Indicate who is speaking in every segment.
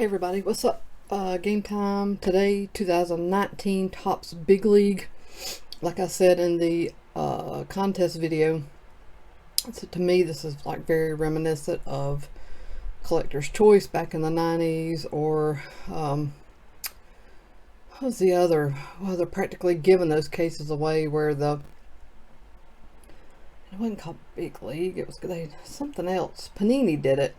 Speaker 1: Hey everybody, what's up? Game time today, 2019 Topps Big League. Like I said in the contest video, so to me this is like very reminiscent of Collector's Choice back in the 90s, or what was the other? Well, they're practically giving those cases away where it wasn't called Big League, it was something else. Panini did it,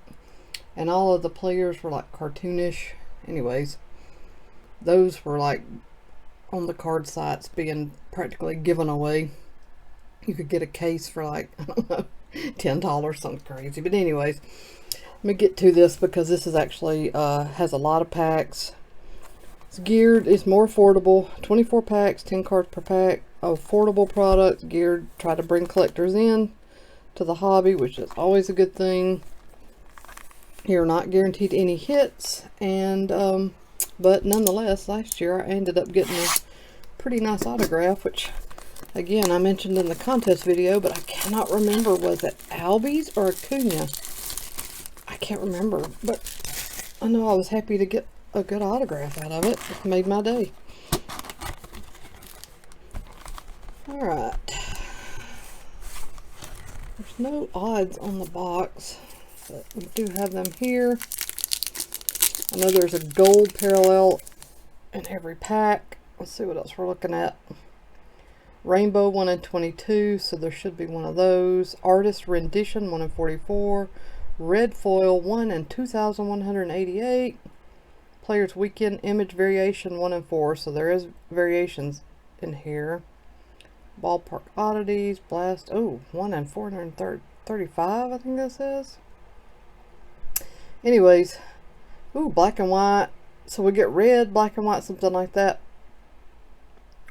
Speaker 1: and all of the players were like cartoonish. Anyways, those were like on the card sites being practically given away. You could get a case for like, I don't know, $10, something crazy. But anyways, let me get to this because this is actually has a lot of packs. It's geared, it's more affordable. 24 packs, 10 cards per pack. Affordable product, geared, try to bring collectors in to the hobby, which is always a good thing. You're not guaranteed any hits, and but nonetheless, last year I ended up getting a pretty nice autograph, which again I mentioned in the contest video, but I cannot remember, was it Albies or Acuna? I can't remember, but I know I was happy to get a good autograph out of it. It made my day. Alright, there's no odds on the box, but we do have them here. I know there's a gold parallel in every pack. Let's see what else we're looking at. Rainbow 1 in 22, so there should be one of those. Artist Rendition 1 in 44. Red Foil 1 in 2,188. Players Weekend Image Variation 1 in 4, so there is variations in here. Ballpark Oddities, Blast, 1 in 435, I think this is. Anyways, black and white. So we get red, black and white, something like that.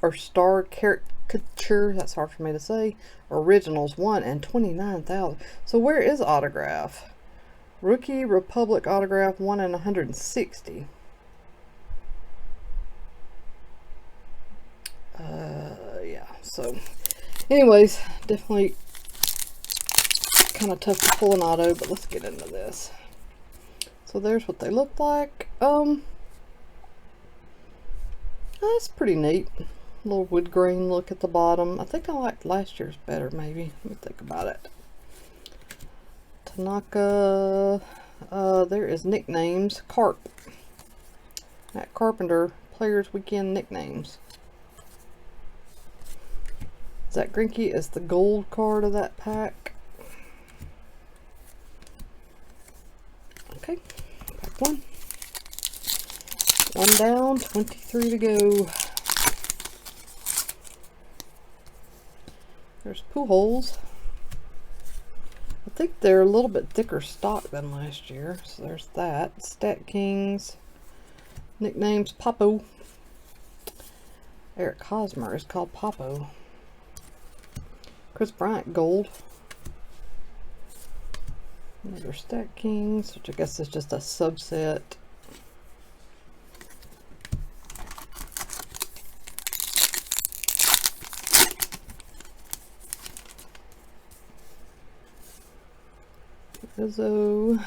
Speaker 1: Or star caricature, that's hard for me to say. Originals 1 in 29,000. So where is autograph? Rookie Republic autograph 1 in 160. Yeah, so anyways, definitely kind of tough to pull an auto, but let's get into this. So there's what they look like. That's pretty neat. A little wood grain look at the bottom. I think I liked last year's better, maybe. Let me think about it. Tanaka. There is nicknames. Carp. Matt Carpenter. Players Weekend nicknames. Zach Greinke is the gold card of that pack. Okay, pack one. One down, 23 to go. There's Pujols. I think they're a little bit thicker stock than last year, so there's that. Stat Kings. Nicknames Papo. Eric Hosmer is called Papo. Chris Bryant gold. Another Stat Kings, which I guess is just a subset. Izzo.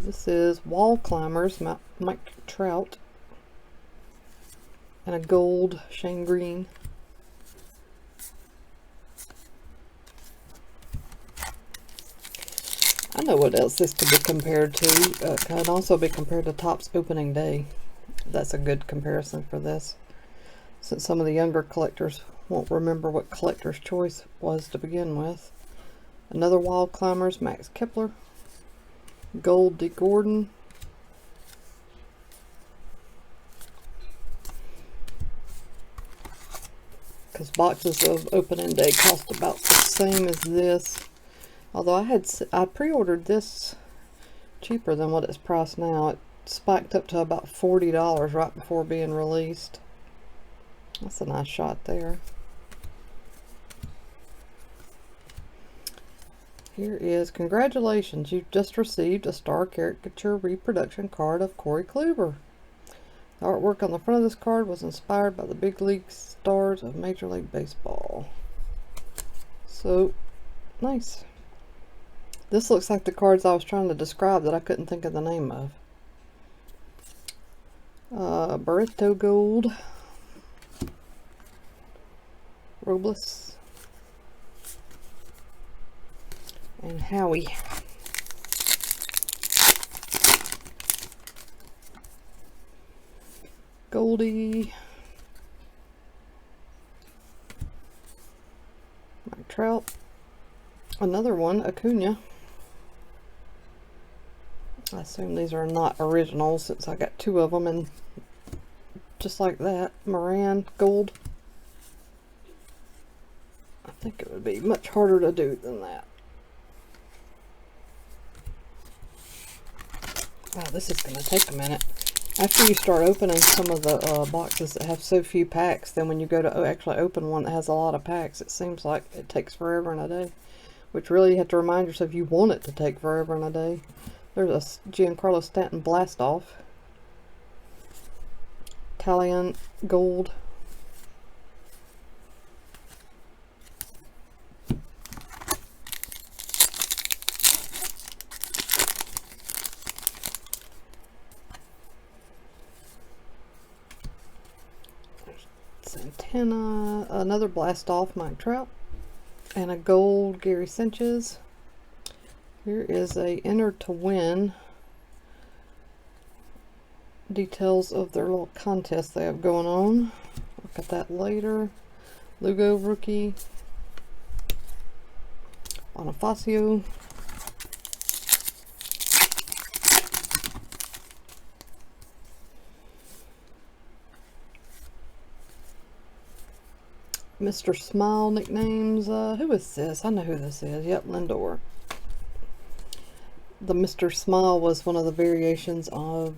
Speaker 1: This is Wall Climbers, Mike Trout. And a gold Shane Green. I know what else this could be compared to. Could also be compared to Topps Opening Day. That's a good comparison for this, since some of the younger collectors won't remember what Collector's Choice was to begin with. Another Wall Climbers, Max Kepler. Gold D. Gordon. Because boxes of Opening Day cost about the same as this. Although I pre-ordered this cheaper than what it's priced now. It spiked up to about $40 right before being released. That's a nice shot there. Here is, congratulations, you've just received a star caricature reproduction card of Corey Kluber. The artwork on the front of this card was inspired by the big league stars of Major League Baseball. So, nice. This looks like the cards I was trying to describe that I couldn't think of the name of. Barreto Gold, Robles, and Howie. Goldie, Mike Trout, another one, Acuna. I assume these are not originals since I got two of them, and just like that, Moran, gold. I think it would be much harder to do than that. Wow, this is going to take a minute. After you start opening some of the boxes that have so few packs, then when you go to actually open one that has a lot of packs, it seems like it takes forever and a day. Which really you have to remind yourself you want it to take forever and a day. There's a Giancarlo Stanton Blastoff. Italian gold. Santana, another Blastoff, Mike Trout, and a gold Gary Sanchez. Here is a enter to win. Details of their little contest they have going on. Look at that later. Lugo rookie. Bonifacio. Mr. Smile nicknames. Who is this? I know who this is. Yep, Lindor. The Mr. Smile was one of the variations of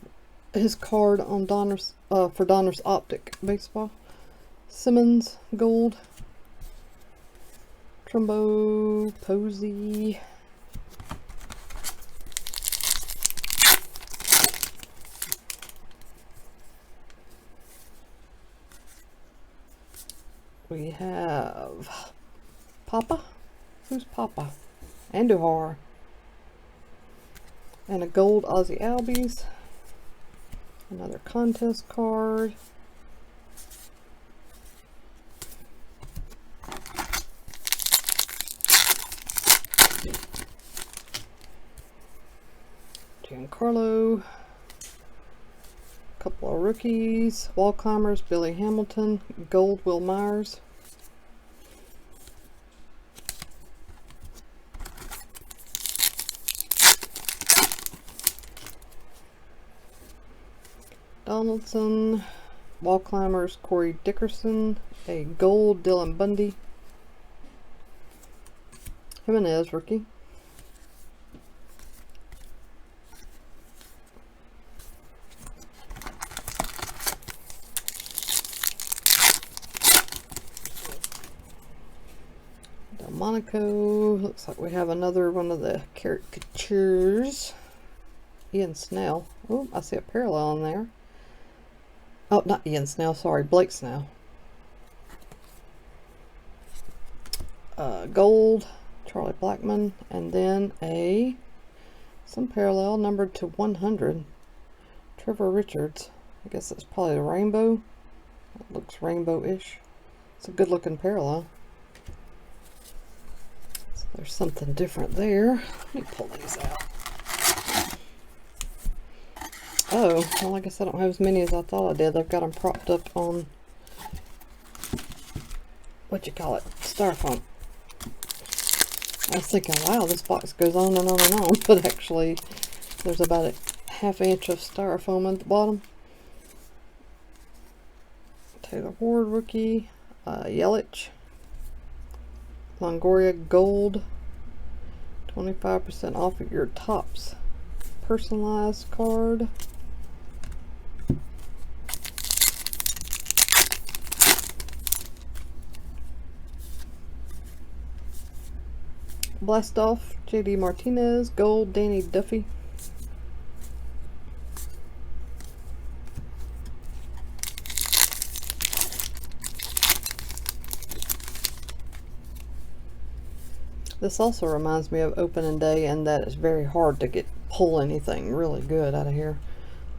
Speaker 1: his card on Donruss, for Donruss Optic Baseball. Simmons, gold. Trumbo, Posey. We have Papa. Who's Papa? Andujar. And a gold Ozzie Albies. Another contest card. Giancarlo. Couple of rookies. Wall climbers, Billy Hamilton. Gold Will Myers. Donaldson. Wall climbers, Corey Dickerson. A gold Dylan Bundy. Jimenez rookie. Monaco. Looks like we have another one of the caricatures. Ian Snell. Oh, I see a parallel in there. Oh, not Ian Snell, sorry, Blake Snell. Gold, Charlie Blackmon, and then some parallel numbered to 100. Trevor Richards. I guess that's probably the rainbow. It looks rainbow-ish. It's a good looking parallel. So there's something different there. Let me pull these out. Oh, well, I guess I don't have as many as I thought I did. They've got them propped up on, what you call it, styrofoam. I was thinking, wow, this box goes on and on and on, but actually there's about a ½ inch of styrofoam at the bottom. Taylor Ward rookie, Yelich, Longoria gold, 25% off of your Topps personalized card. Blastoff, JD Martinez, gold, Danny Duffy. This also reminds me of opening day, and that it's very hard to pull anything really good out of here.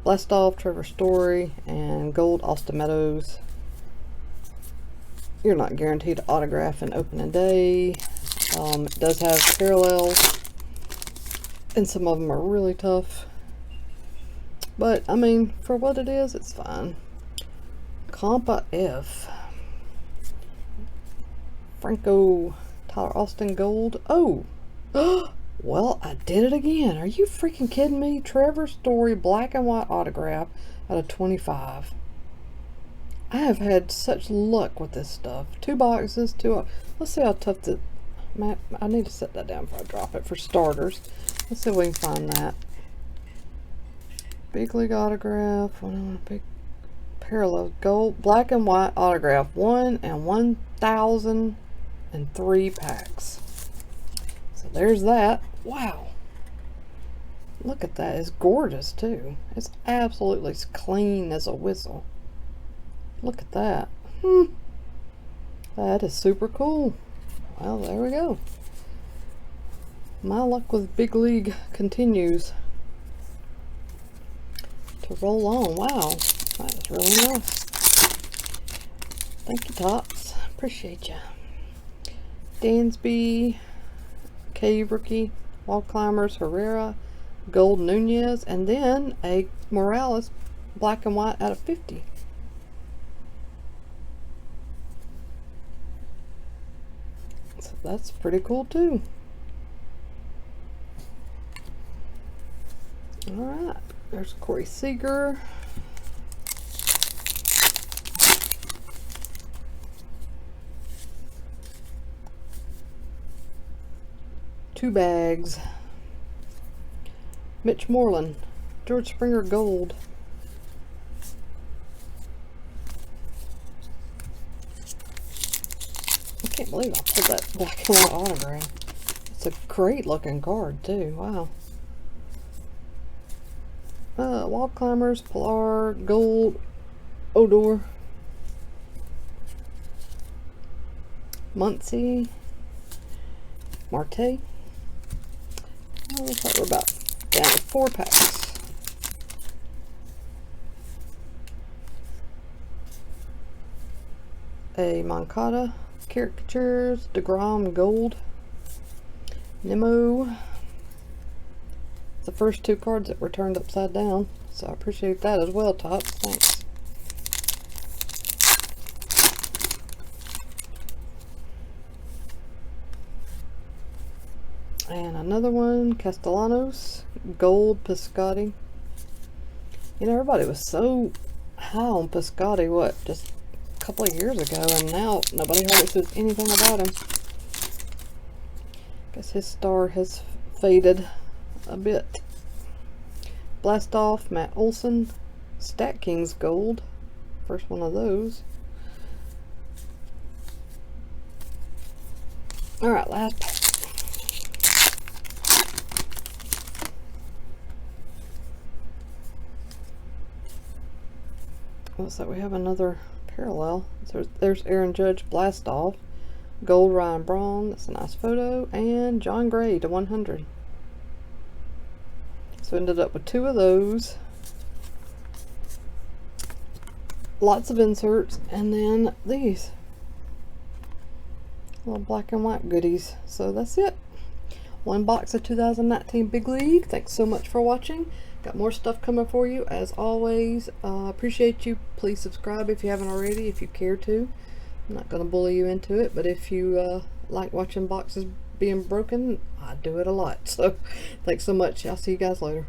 Speaker 1: Blastoff, Trevor Story, and gold Austin Meadows. You're not guaranteed to autograph in opening day. It does have parallels, and some of them are really tough. But, I mean, for what it is, it's fine. Compa F. Franco, Tyler Austin Gold. Oh! Well, I did it again. Are you freaking kidding me? Trevor Story black and white autograph out of 25. I have had such luck with this stuff. 2 boxes, 2. Let's see how tough the. I need to set that down before I drop it for starters. Let's see if we can find that. Big League autograph. Big parallel gold black and white autograph. 1 and 1,003 packs. So there's that. Wow. Look at that. It's gorgeous too. It's absolutely clean as a whistle. Look at that. That is super cool. Well, there we go. My luck with Big League continues to roll on. Wow. That is really nice. Thank you, Tots. Appreciate you. Dansby, Cave Rookie, Wall Climbers, Herrera, Gold Nunez, and then a Morales black and white out of 50. So that's pretty cool too. Alright, there's Corey Seager. Two bags. Mitch Moreland, George Springer Gold. I can't believe I pulled that black and white autograph. It's a great looking card too. Wow. Wall Climbers, Pilar, Gold, Odor, Muncie, Marte. Looks like we're about down to 4 packs. A Moncada, Caricatures, DeGrom Gold, Nemo. The first 2 cards that were turned upside down, so I appreciate that as well, Tots. Thanks. And another one, Castellanos, Gold Piscotti. You know, everybody was so high on Piscotti, what, just a couple of years ago, and now nobody hardly says anything about him. Guess his star has faded a bit. Blastoff, Matt Olson, Stat Kings Gold. First one of those. Alright, last pack. Looks like we have another parallel. So there's Aaron Judge Blastoff, Gold Ryan Braun, that's a nice photo, and John Gray to 100. So ended up with 2 of those. Lots of inserts, and then these little black and white goodies. So that's it. 1 box of 2019 Big League. Thanks so much for watching. Got more stuff coming for you as always. Appreciate you. Please subscribe if you haven't already, if you care to. I'm not going to bully you into it, but if you like watching boxes being broken, I do it a lot. So thanks so much. I'll see you guys later.